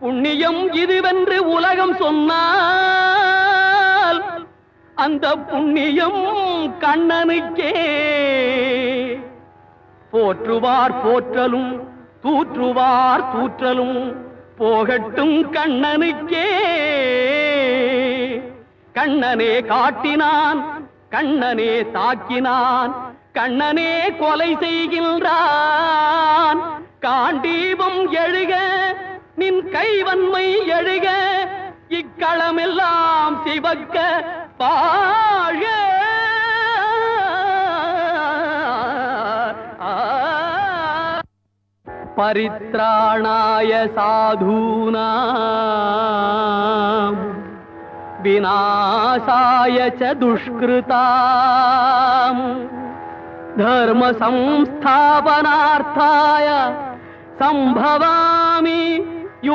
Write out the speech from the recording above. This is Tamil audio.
புண்ணியம் இதுவென்று உலகம் சொன்னால் அந்த புண்ணியம் கண்ணனுக்கே. போற்றுவார் போற்றலும் தூற்றுவார் தூற்றலும் போகட்டும் கண்ணனுக்கே. கண்ணனே காட்டினான், கண்ணனே தாக்கினான், கண்ணனே கொலை செய்கின்றான். காண்டீபம் எழுக நின் கைவன்மை எழுக, இக்களமெல்லாம் சிவக்க பாழ. பரித்ராணாய சாதூனாம் விநாசாய ச துஷ்கிருதாம் தர்ம சம்ஸ்தாபனார்த்தாய சம்பவாமி